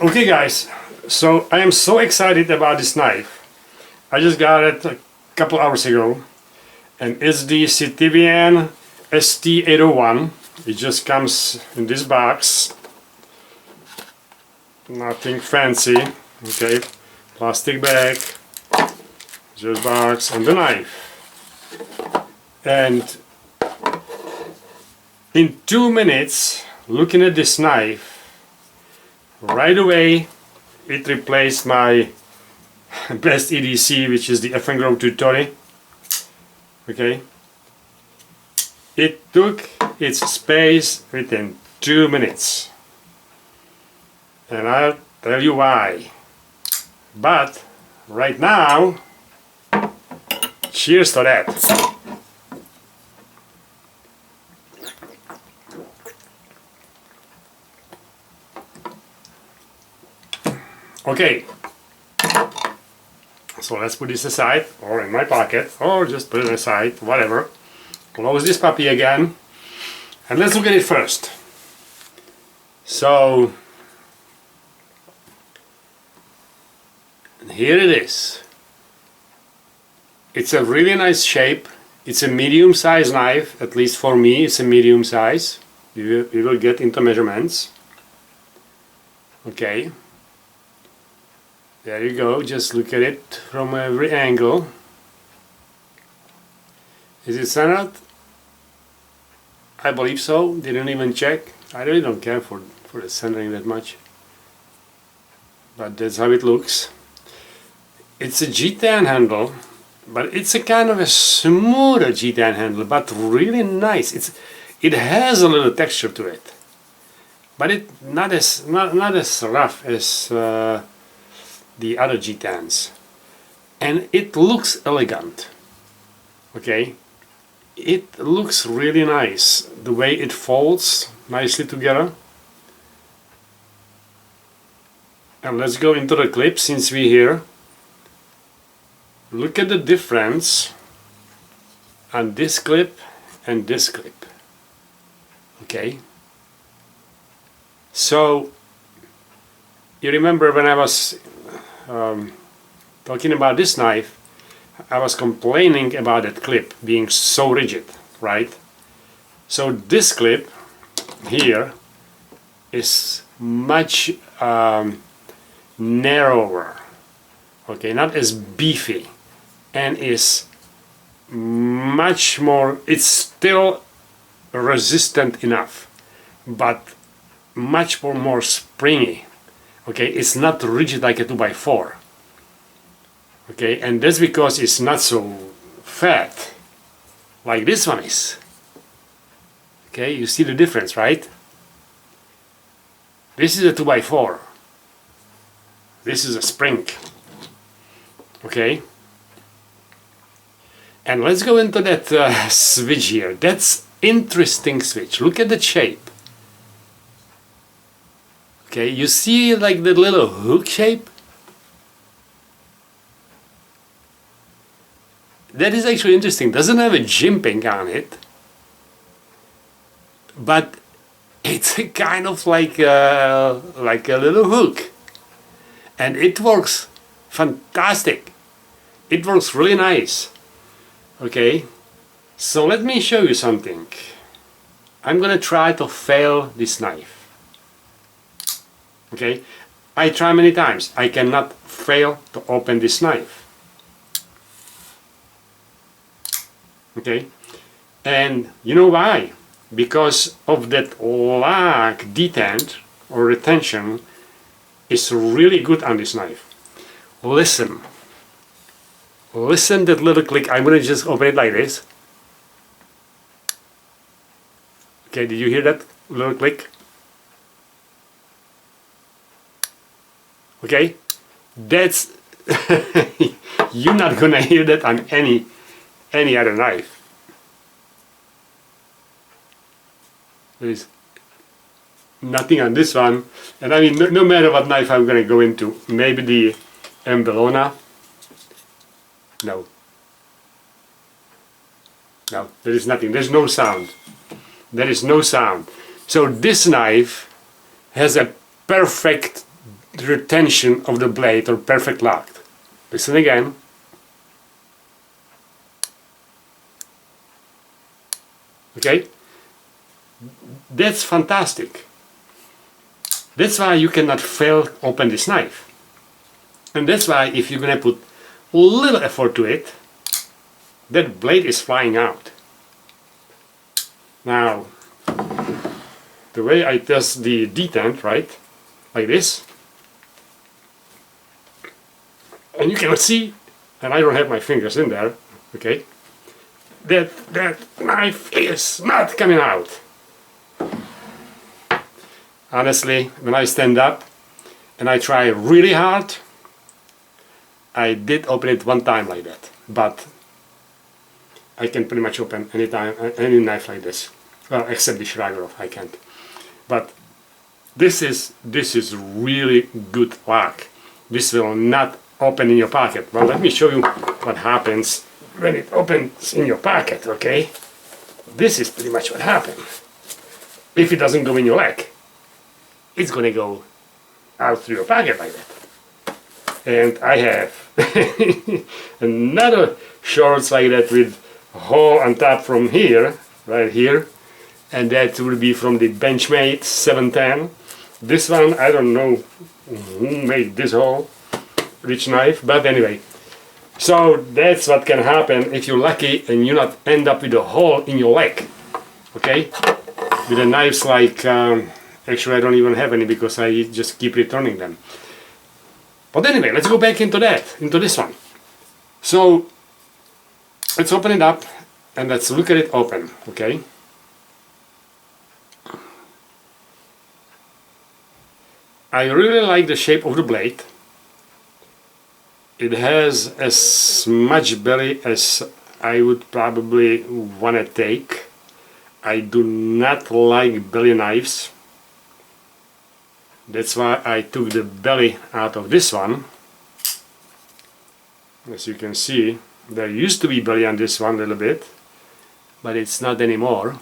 Okay guys, so I am so excited about this knife. I just got it a couple hours ago and it's the Sitivien ST801. It just comes in this box, nothing fancy, okay, plastic bag, just box and the knife. And in 2 minutes, looking at this knife, right away it replaced my best EDC, which is the F&Grow 230. Okay, it took its space within 2 minutes, and I'll tell you why. But right now, cheers to that. Okay, so let's put this aside, or in my pocket, or just put it aside, whatever. Close this puppy again, and let's look at it first. So, here it is. It's a really nice shape. It's a medium-sized knife, at least for me it's a medium size. We will get into measurements. Okay. There you go, just look at it from every angle. Is it centered? I believe so, didn't even check. I really don't care for the centering that much. But that's how it looks. It's a G10 handle, but it's a kind of a smoother G10 handle, but really nice. It has a little texture to it. But it's not as rough as the other G10s, and it looks elegant. Okay, it looks really nice, the way it folds nicely together. And let's go into the clip since we're here. Look at the difference on this clip and this clip. Okay, so you remember when I was talking about this knife, I was complaining about that clip being so rigid, right? So this clip here is much narrower, okay, not as beefy, and is much more, it's still resistant enough, but much more springy. Okay, it's not rigid like a 2x4. Okay, and that's because it's not so fat like this one is. Okay, you see the difference, right? This is a 2x4. This is a spring. Okay, and let's go into that switch here. That's interesting switch. Look at the shape. Okay, you see like the little hook shape? That is actually interesting. Doesn't have a jimping on it, but it's a kind of like a little hook, and it works fantastic. It works really nice. Okay, so let me show you something. I'm gonna try to fail this knife. Okay, I try many times. I cannot fail to open this knife. Okay, and you know why? Because of that lock detent or retention is really good on this knife. Listen that little click. I'm gonna just open it like this. Okay, did you hear that little click? Okay, that's you're not gonna hear that on any other knife. There is nothing on this one, and I mean no matter what knife I'm gonna go into, maybe the Embellona. No, there is nothing. There's no sound. There is no sound. So this knife has a perfect retention of the blade or perfect lock. Listen again. Okay, that's fantastic. That's why you cannot fail open this knife. And that's why if you're gonna put a little effort to it, that blade is flying out. Now, the way I test the detent, right, like this, and you cannot see, and I don't have my fingers in there, okay, that knife is not coming out. Honestly, when I stand up and I try really hard, I did open it one time like that, but I can pretty much open any time any knife like this. Well, except the Shragarov, I can't. But this is really good lock. This will not open in your pocket. Well, let me show you what happens when it opens in your pocket, okay? This is pretty much what happens. If it doesn't go in your leg, it's gonna go out through your pocket like that. And I have another shorts like that with a hole on top from here, right here, and that will be from the Benchmade 710. This one, I don't know who made this hole, which knife, but anyway. So that's what can happen if you're lucky and you not end up with a hole in your leg, okay? With the knives like, actually I don't even have any because I just keep returning them. But anyway, let's go back into this one. So let's open it up and let's look at it open, okay? I really like the shape of the blade. It has as much belly as I would probably want to take. I do not like belly knives. That's why I took the belly out of this one. As you can see, there used to be belly on this one a little bit, but it's not anymore.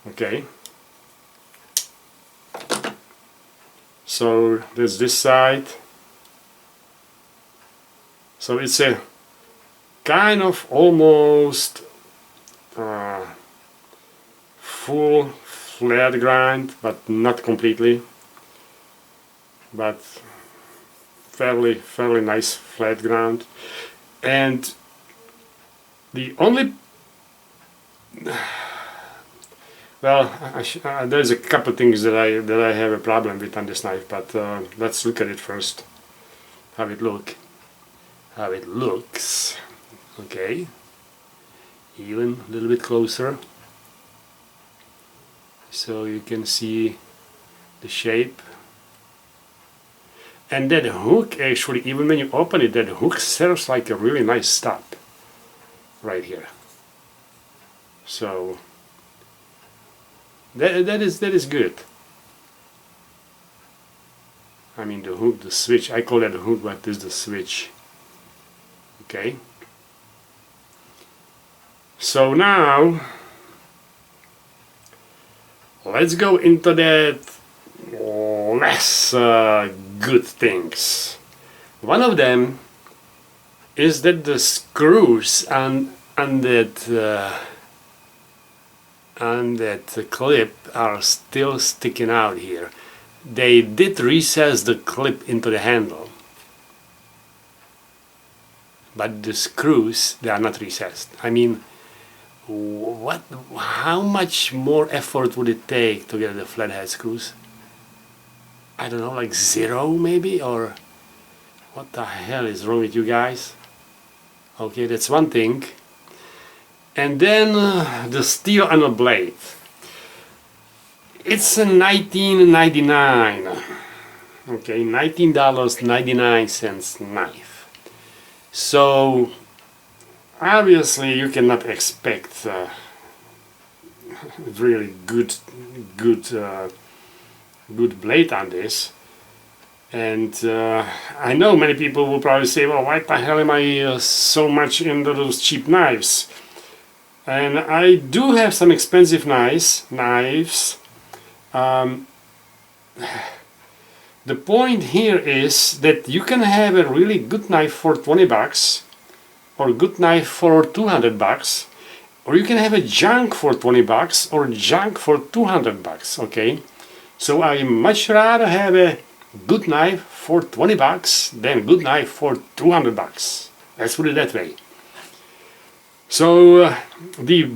Okay. So there's this side. So it's a kind of almost full flat grind, but not completely, but fairly nice flat ground. And the only there's a couple things that I have a problem with on this knife, but let's look at it first. How it looks. Okay, even a little bit closer, so you can see the shape. And that hook, actually, even when you open it, that hook serves like a really nice stop right here. So that is good. I mean, the hook, the switch, I call that a hook, but this is the switch. Okay. So now let's go into that less good things. One of them is that the screws on that clip are still sticking out here. They did recess the clip into the handle, but the screws, they are not recessed. I mean, how much more effort would it take to get the flathead screws? I don't know, like 0 maybe, or what the hell is wrong with you guys? Okay, that's one thing. And then the steel on the blade. It's a $19.99. Okay, $19.99 knife. So obviously you cannot expect really good blade on this. And I know many people will probably say, well, why the hell am I so much into those cheap knives? And I do have some expensive knives. The point here is that you can have a really good knife for 20 bucks, or a good knife for 200 bucks, or you can have a junk for 20 bucks or junk for 200 bucks, okay? So I much rather have a good knife for 20 bucks than good knife for 200 bucks. Let's put it that way. So the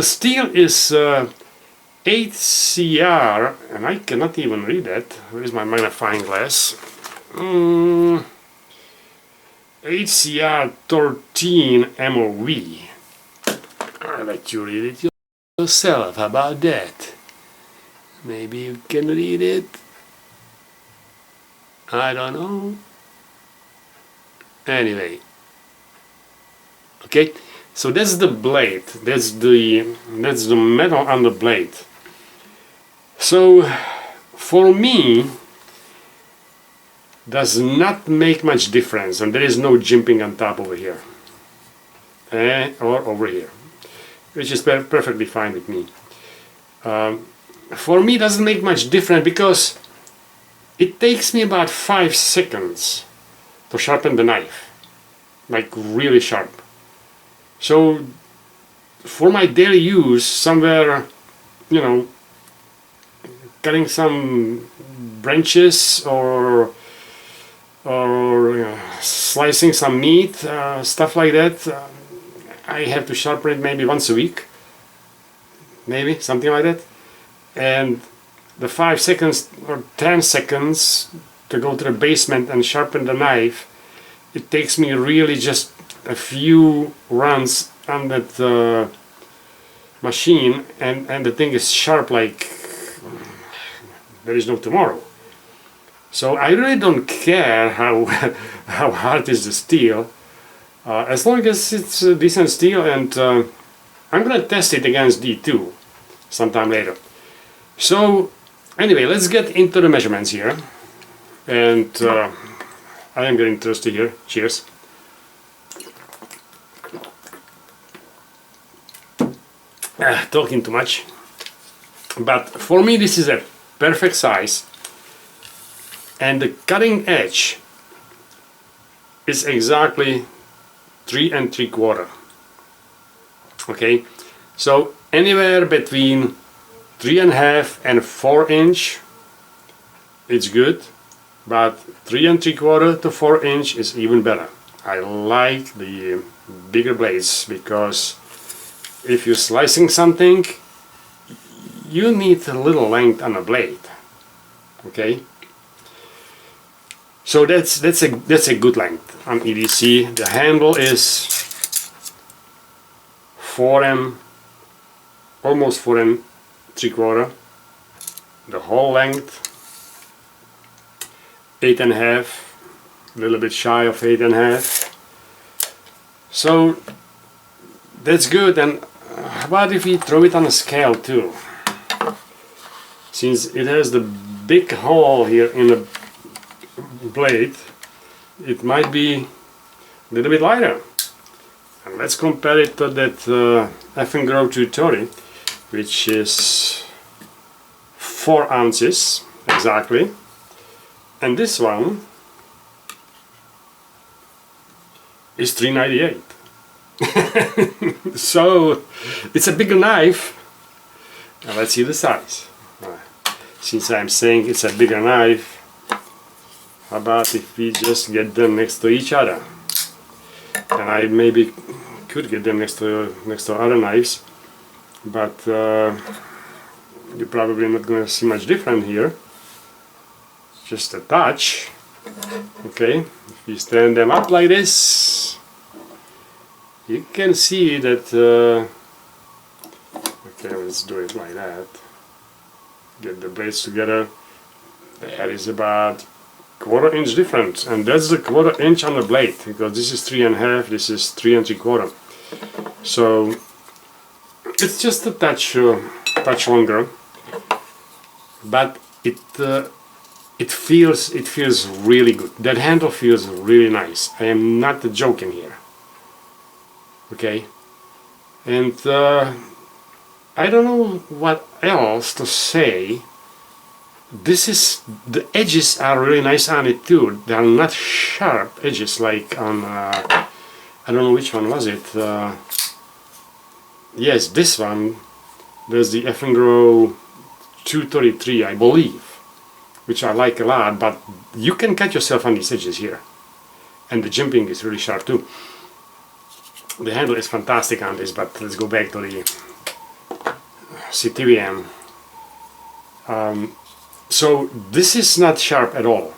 steel is 8CR, and I cannot even read that. Where is my magnifying glass? 8CR 13 MOV. I'll let you read it yourself. How about that? Maybe you can read it. I don't know. Anyway. Okay, so that's the blade. That's the metal on the blade. So for me, does not make much difference, and there is no jimping on top over here or over here, which is perfectly fine with me. For me, doesn't make much difference because it takes me about 5 seconds to sharpen the knife, like really sharp. So for my daily use, somewhere, you know, cutting some branches or slicing some meat, stuff like that, I have to sharpen it maybe once a week, maybe something like that. And the 5 seconds or 10 seconds to go to the basement and sharpen the knife, it takes me really just a few runs on that machine, and the thing is sharp like there is no tomorrow. So I really don't care how how hard is the steel, as long as it's a decent steel, and I'm gonna test it against D2 sometime later. So anyway, let's get into the measurements here, and I am getting thirsty here. Cheers. Talking too much, but for me this is a perfect size, and the cutting edge is exactly 3 3/4. Okay, so anywhere between 3.5 and 4 inch it's good, but 3 3/4 to 4 inch is even better. I like the bigger blades because if you're slicing something, you need a little length on a blade. Okay, so that's a good length on EDC. The handle is 4M, almost 4 3/4. The whole length 8.5, a little bit shy of 8.5. So that's good. And how about if we throw it on a scale too? Since it has the big hole here in the blade, it might be a little bit lighter. And let's compare it to that F&Grow 230, which is 4 ounces exactly, and this one is 398. So it's a bigger knife. Now let's see the size. Since I'm saying it's a bigger knife, how about if we just get them next to each other? And I maybe could get them next to other knives, but you're probably not going to see much different here. Just a touch. Okay, if you stand them up like this, you can see that. Okay, let's do it like that. Get the blades together. There is about 1/4 inch difference, and that's the 1/4 inch on the blade, because this is 3.5, this is 3 3/4. So it's just a touch longer, but it feels really good. That handle feels really nice. I am not joking here. Okay, and I don't know what else to say the edges are really nice on it too. They are not sharp edges like on I don't know which one was it. Yes, this one. There's the Effengro 233, I believe, which I like a lot. But you can cut yourself on these edges here, and the jimping is really sharp too. The handle is fantastic on this, but let's go back to the Sitivien. So this is not sharp at all.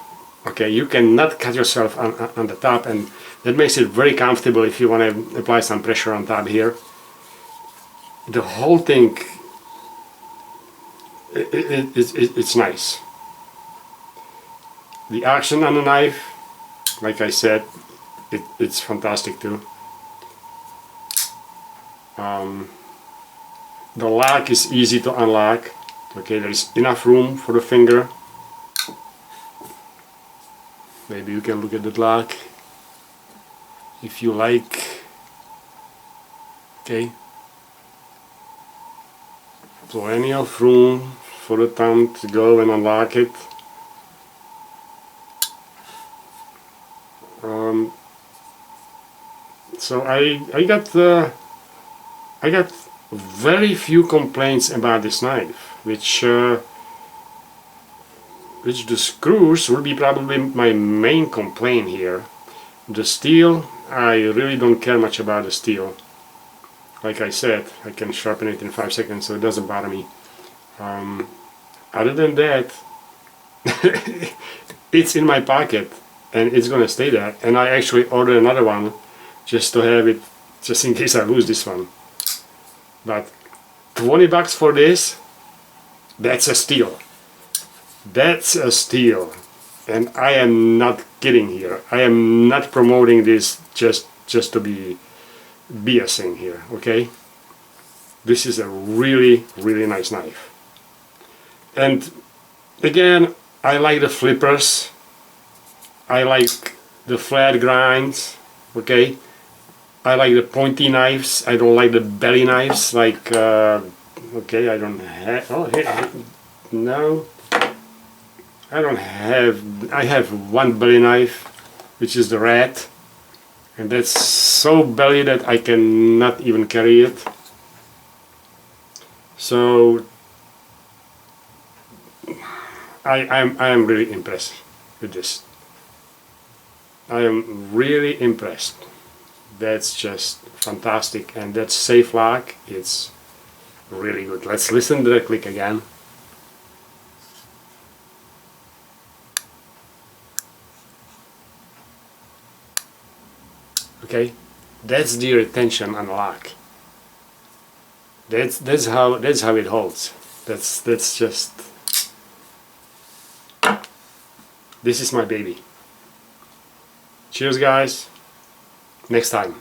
Okay, you cannot cut yourself on the top, and that makes it very comfortable if you want to apply some pressure on top here. The whole thing, it's nice. The action on the knife, like I said, it's fantastic too. The lock is easy to unlock. Okay, there is enough room for the finger. Maybe you can look at the lock if you like. Okay, plenty of room for the thumb to go and unlock it. So I got very few complaints about this knife, which the screws will be probably my main complaint here. The steel, I really don't care much about the steel. Like I said, I can sharpen it in 5 seconds, so it doesn't bother me. Other than that, it's in my pocket and it's gonna stay there. And I actually ordered another one just to have it, just in case I lose this one. But 20 bucks for this, that's a steal. That's a steal. And I am not kidding here. I am not promoting this just to be BSing here, okay? This is a really, really nice knife. And again, I like the flippers. I like the flat grinds, okay? I like the pointy knives. I don't like the belly knives, like, okay, I don't have, oh, hey, no. I don't have, I have one belly knife, which is the rat. And that's so belly that I cannot even carry it. So I am really impressed with this. I am really impressed. That's just fantastic, and that safe lock, it's really good. Let's listen to the click again. Okay, that's the retention on the lock. That's how it holds. That's just, this is my baby. Cheers guys, next time.